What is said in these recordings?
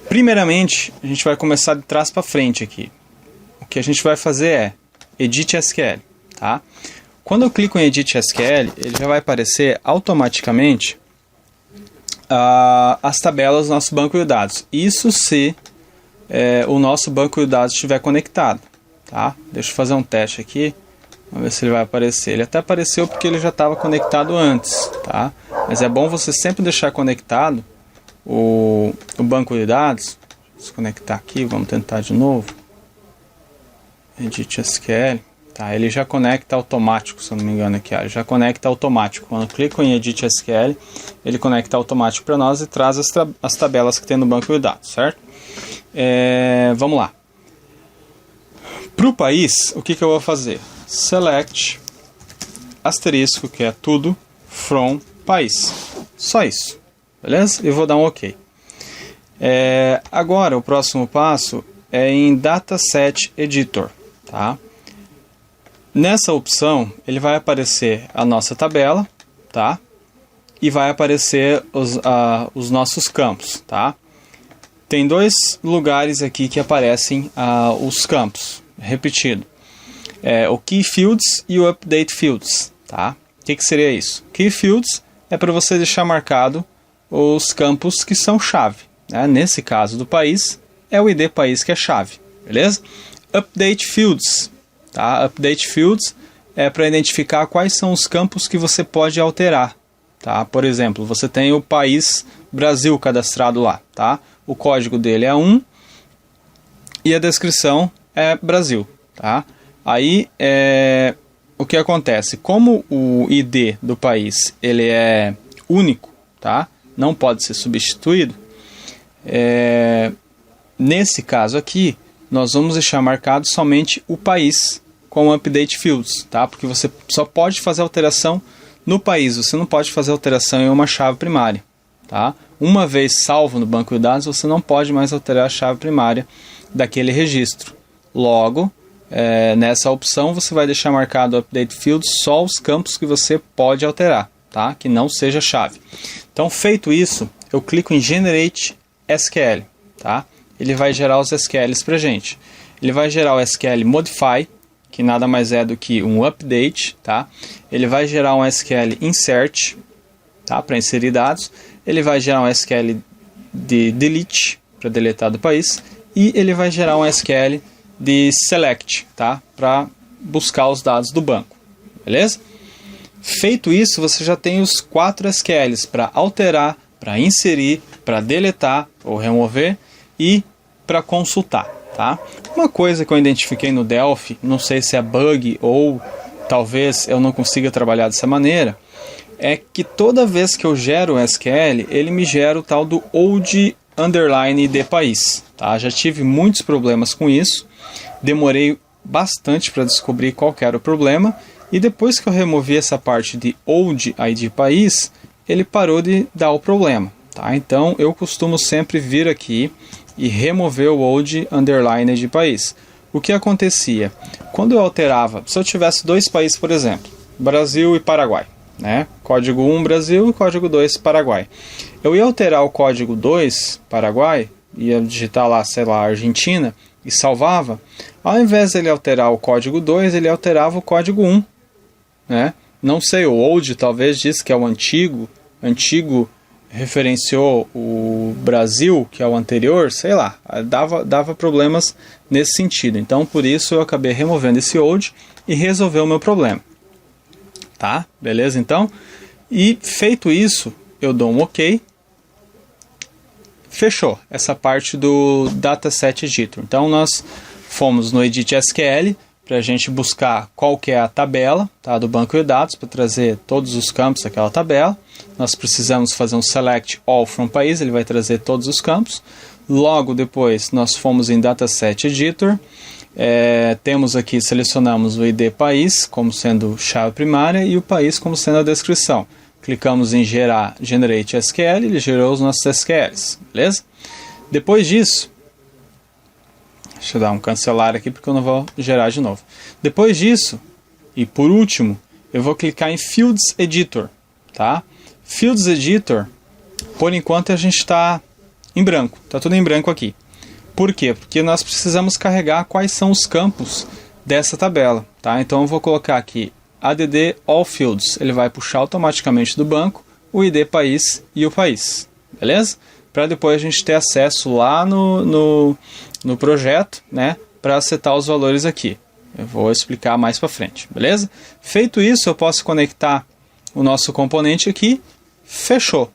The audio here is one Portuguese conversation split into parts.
Primeiramente, a gente vai começar de trás para frente aqui. O que a gente vai fazer é Edit SQL, tá? Quando eu clico em Edit SQL, ele já vai aparecer automaticamente as tabelas do nosso banco de dados. Isso se o nosso banco de dados estiver conectado, tá? Deixa eu fazer um teste aqui, vamos ver se ele vai aparecer. Ele até apareceu porque ele já estava conectado antes, tá? Mas é bom você sempre deixar conectado o banco de dados. Vou conectar aqui, vamos tentar de novo. Edit SQL. Tá, ele já conecta automático, se eu não me engano aqui. Ele já conecta automático. Quando eu clico em Edit SQL, ele conecta automático para nós e traz as tabelas que tem no banco de dados, certo? Vamos lá. Para o país, o que eu vou fazer? Select, asterisco, que é tudo, from, país. Só isso, beleza? Eu vou dar um OK. Agora, o próximo passo é em Dataset Editor, tá? Nessa opção, ele vai aparecer a nossa tabela, tá? E vai aparecer os nossos campos, tá? Tem dois lugares aqui que aparecem os campos, repetido. O Key Fields e o Update Fields, tá? O que seria isso? Key Fields é para você deixar marcado os campos que são chave, né? Nesse caso do país, é o ID país que é chave, beleza? Update Fields. Tá? Update Fields é para identificar quais são os campos que você pode alterar. Tá? Por exemplo, você tem o país Brasil cadastrado lá. Tá? O código dele é 1 e a descrição é Brasil. Tá? Aí, o que acontece? Como o ID do país ele é único, tá? Não pode ser substituído, nesse caso aqui, nós vamos deixar marcado somente o país com Update Fields, tá? Porque você só pode fazer alteração no país, você não pode fazer alteração em uma chave primária, tá? Uma vez salvo no banco de dados, você não pode mais alterar a chave primária daquele registro. Logo, nessa opção, você vai deixar marcado Update Fields só os campos que você pode alterar, tá? Que não seja chave. Então, feito isso, eu clico em Generate SQL, tá? Ele vai gerar os SQLs para gente. Ele vai gerar o SQL Modify, que nada mais é do que um update, tá? Ele vai gerar um SQL Insert, tá? Para inserir dados. Ele vai gerar um SQL de Delete, para deletar do país. E ele vai gerar um SQL de Select, tá? Para buscar os dados do banco, beleza? Feito isso, você já tem os 4 SQLs para alterar, para inserir, para deletar ou remover e para consultar, tá? Uma coisa que eu identifiquei no Delphi, não sei se é bug ou talvez eu não consiga trabalhar dessa maneira, é que toda vez que eu gero um SQL, ele me gera o tal do old underline de país, tá? Já tive muitos problemas com isso, demorei bastante para descobrir qual que era o problema, e depois que eu removi essa parte de old ID país, ele parou de dar o problema, tá? Então eu costumo sempre vir aqui e remover o old underline de país. O que acontecia? Quando eu alterava, se eu tivesse dois países, por exemplo, Brasil e Paraguai, né? Código 1 Brasil e código 2 Paraguai. Eu ia alterar o código 2 Paraguai, ia digitar lá, sei lá, Argentina, e salvava. Ao invés de ele alterar o código 2, ele alterava o código 1, né? Não sei, o old talvez diz que é o antigo referenciou o Brasil, que é o anterior, sei lá, dava problemas nesse sentido. Então, por isso eu acabei removendo esse old e resolveu o meu problema. Tá? Beleza, então? E feito isso, eu dou um OK. Fechou essa parte do Dataset Editor. Então, nós fomos no Edit SQL para a gente buscar qual que é a tabela, tá, do banco de dados, para trazer todos os campos daquela tabela. Nós precisamos fazer um Select All from País, ele vai trazer todos os campos. Logo depois, nós fomos em Dataset Editor. Temos aqui, selecionamos o ID país como sendo chave primária e o país como sendo a descrição. Clicamos em Generate SQL, ele gerou os nossos SQLs, beleza? Depois disso, deixa eu dar um cancelar aqui porque eu não vou gerar de novo. Depois disso, e por último, eu vou clicar em Fields Editor, tá? Fields Editor, por enquanto a gente está em branco, está tudo em branco aqui. Por quê? Porque nós precisamos carregar quais são os campos dessa tabela, tá? Então eu vou colocar aqui add all fields, ele vai puxar automaticamente do banco o ID país e o país, beleza? Para depois a gente ter acesso lá no projeto, né, para setar os valores aqui. Eu vou explicar mais para frente, beleza? Feito isso, eu posso conectar o nosso componente aqui, fechou.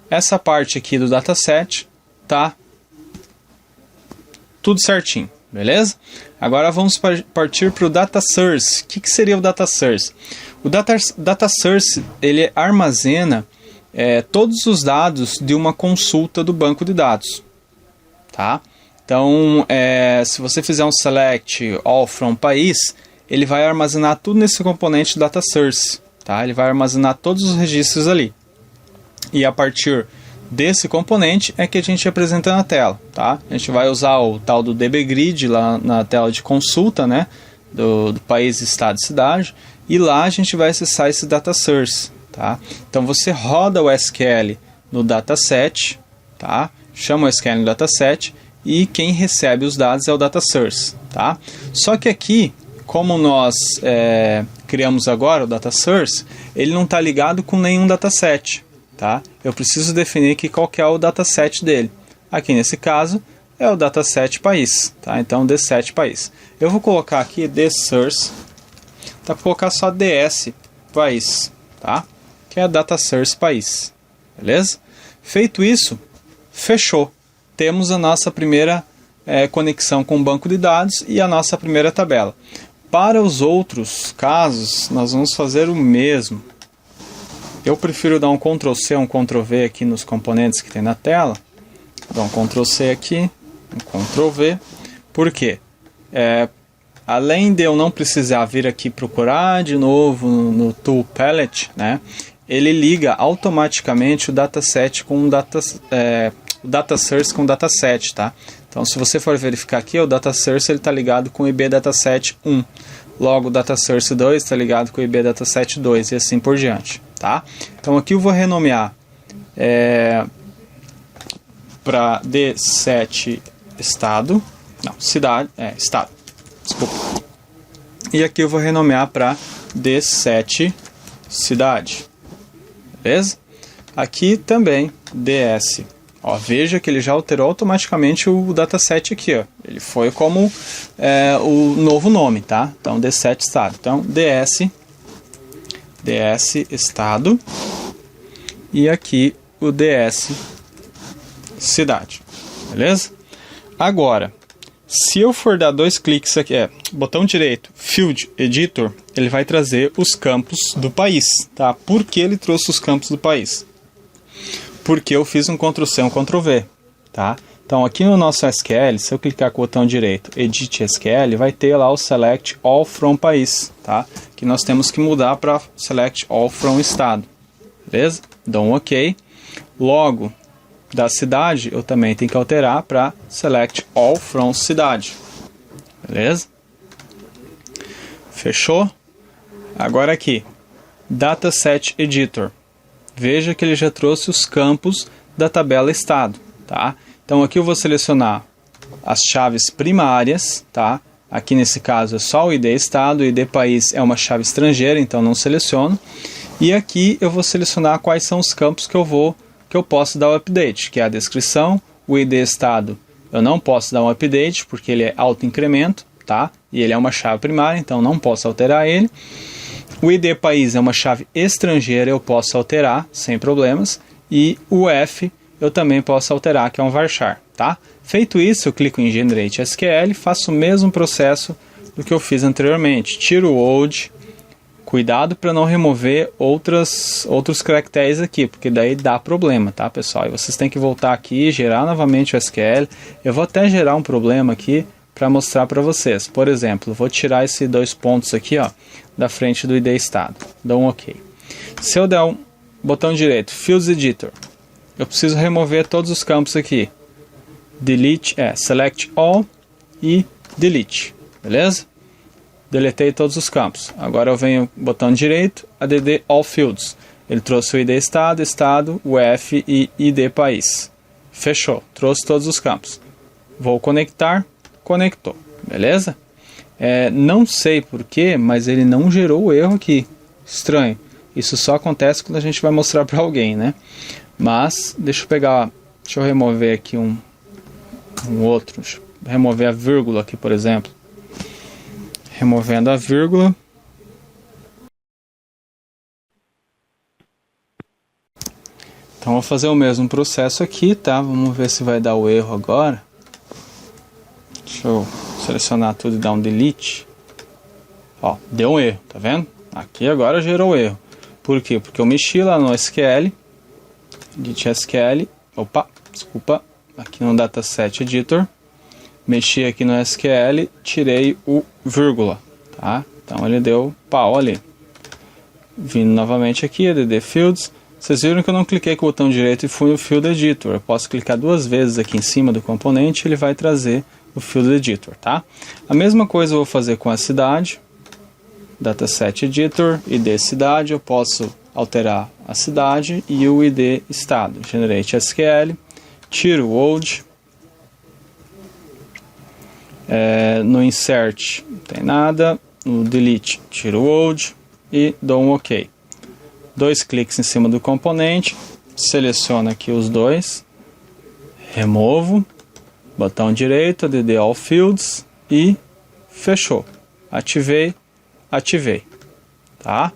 Essa parte aqui do dataset tá tudo certinho, beleza? Agora vamos partir para o data source. O que seria o data source? O data source ele armazena todos os dados de uma consulta do banco de dados, tá? Então, se você fizer um select all from país, ele vai armazenar tudo nesse componente data source, tá? Ele vai armazenar todos os registros ali. E a partir desse componente é que a gente apresenta na tela, tá? A gente vai usar o tal do dbgrid lá na tela de consulta, né? Do país, estado e cidade. E lá a gente vai acessar esse data source, tá? Então você roda o SQL no dataset, tá? Chama o SQL no dataset e quem recebe os dados é o data source, tá? Só que aqui, como nós criamos agora o data source, ele não está ligado com nenhum dataset, tá? Eu preciso definir aqui qual que é o dataset dele. Aqui nesse caso é o dataset país, tá? Então D7 país. Eu vou colocar aqui dsource, tá? Vou colocar só ds país, tá? Que é data source país, beleza? Feito isso, fechou. Temos a nossa primeira conexão com o banco de dados e a nossa primeira tabela. Para os outros casos, nós vamos fazer o mesmo. Eu prefiro dar um Ctrl C, um Ctrl V aqui nos componentes que tem na tela. Vou dar um Ctrl C aqui, um Ctrl V. Por quê? Além de eu não precisar vir aqui procurar de novo no Tool Palette, né, ele liga automaticamente o dataset com o data source com o dataset, tá? Então, se você for verificar aqui, o data source está ligado com o IB dataset 1. Logo, o data source 2 está ligado com o IB dataset 2 e assim por diante, tá? Então, aqui eu vou renomear para D7 estado, não, cidade, estado, desculpa. E aqui eu vou renomear para D7 cidade, beleza? Aqui também DS. Ó, veja que ele já alterou automaticamente o dataset aqui, ó. Ele foi como o novo nome, tá? Então, D7 estado. Então, DS estado e aqui o DS cidade, beleza? Agora, se eu for dar dois cliques aqui, botão direito, Field Editor, ele vai trazer os campos do país, tá? Por que ele trouxe os campos do país? Porque eu fiz um Ctrl C, um Ctrl V, tá? Então aqui no nosso SQL, se eu clicar com o botão direito, Edit SQL, vai ter lá o Select All From País, tá? Que nós temos que mudar para Select All From Estado, beleza? Dou um OK. Logo, da cidade, eu também tenho que alterar para Select All From Cidade, beleza? Fechou? Agora aqui, Dataset Editor. Veja que ele já trouxe os campos da tabela estado, tá? Então aqui eu vou selecionar as chaves primárias, tá? Aqui nesse caso é só o ID estado, o ID país é uma chave estrangeira, então não seleciono. E aqui eu vou selecionar quais são os campos que eu posso dar o update, que é a descrição, o ID estado eu não posso dar um update porque ele é auto-incremento, tá? E ele é uma chave primária, então não posso alterar ele. O ID país é uma chave estrangeira, eu posso alterar sem problemas. E o F eu também posso alterar, que é um varchar, tá? Feito isso, eu clico em Generate SQL, faço o mesmo processo do que eu fiz anteriormente. Tiro o old, cuidado para não remover outros caracteres aqui, porque daí dá problema, tá, pessoal? E vocês têm que voltar aqui, gerar novamente o SQL. Eu vou até gerar um problema aqui para mostrar para vocês. Por exemplo, vou tirar esses dois pontos aqui, ó, da frente do ID estado. Dou um OK. Se eu der um botão direito, Fields Editor, eu preciso remover todos os campos aqui. Delete, Select All e Delete, beleza? Deletei todos os campos. Agora eu venho botão direito, Add All Fields. Ele trouxe o ID estado, o F e ID país. Fechou, trouxe todos os campos. Vou conectar, conectou, beleza? Não sei porquê, mas ele não gerou o erro aqui. Estranho. Isso só acontece quando a gente vai mostrar para alguém, né? Mas, deixa eu remover aqui um outro. Deixa eu remover a vírgula aqui, por exemplo. Removendo a vírgula. Então, vou fazer o mesmo processo aqui, tá? Vamos ver se vai dar o erro agora. Deixa eu selecionar tudo e dar um delete. Ó, deu um erro, tá vendo? Aqui agora gerou o erro. Por quê? Porque eu mexi lá no SQL. Edit SQL. Opa, desculpa. Aqui no Dataset Editor. Mexi aqui no SQL, tirei o vírgula, tá? Então ele deu pau ali. Vindo novamente aqui, add fields. Vocês viram que eu não cliquei com o botão direito e fui no Field Editor. Eu posso clicar duas vezes aqui em cima do componente e ele vai trazer o Field Editor, tá? A mesma coisa eu vou fazer com a cidade. Dataset Editor, ID cidade, eu posso alterar a cidade e o ID estado. Generate SQL, tiro o old. No insert não tem nada, no delete tiro o old e dou um OK. Dois cliques em cima do componente, seleciono aqui os dois, removo, botão direito, add all fields e fechou. Ativei, tá?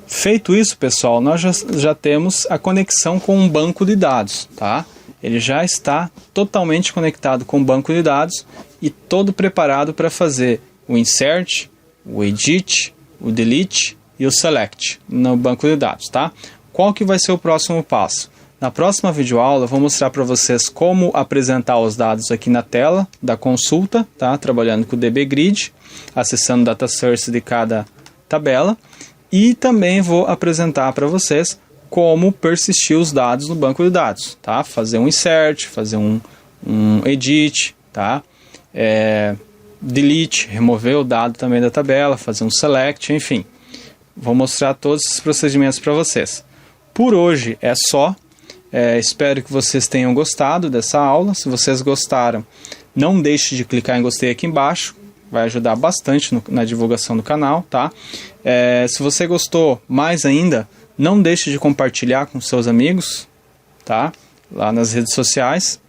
Feito isso, pessoal, nós já temos a conexão com um banco de dados, tá? Ele já está totalmente conectado com o banco de dados e todo preparado para fazer o insert, o edit, o delete e o select no banco de dados, tá? Qual que vai ser o próximo passo? Na próxima videoaula eu vou mostrar para vocês como apresentar os dados aqui na tela da consulta, tá? Trabalhando com o DBGrid, acessando o data source de cada tabela, e também vou apresentar para vocês como persistir os dados no banco de dados, tá? Fazer um insert, fazer um edit, tá? Delete, remover o dado também da tabela, fazer um select, enfim. Vou mostrar todos esses procedimentos para vocês. Por hoje é só. Espero que vocês tenham gostado dessa aula. Se vocês gostaram, não deixe de clicar em gostei aqui embaixo. Vai ajudar bastante na divulgação do canal, tá? Se você gostou mais ainda, não deixe de compartilhar com seus amigos, tá? Lá nas redes sociais.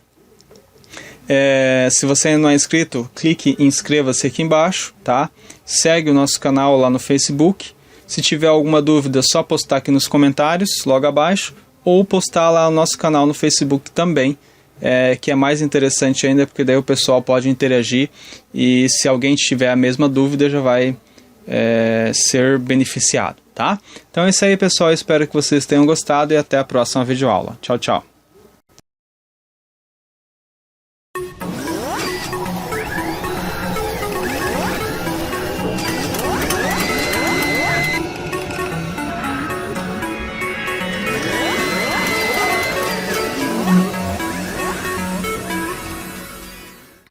Se você ainda não é inscrito, clique em inscreva-se aqui embaixo, tá? Segue o nosso canal lá no Facebook. Se tiver alguma dúvida, é só postar aqui nos comentários, logo abaixo, ou postar lá no nosso canal no Facebook também, que é mais interessante ainda, porque daí o pessoal pode interagir e se alguém tiver a mesma dúvida, já vai ser beneficiado, tá? Então é isso aí, pessoal. Espero que vocês tenham gostado e até a próxima videoaula. Tchau, tchau.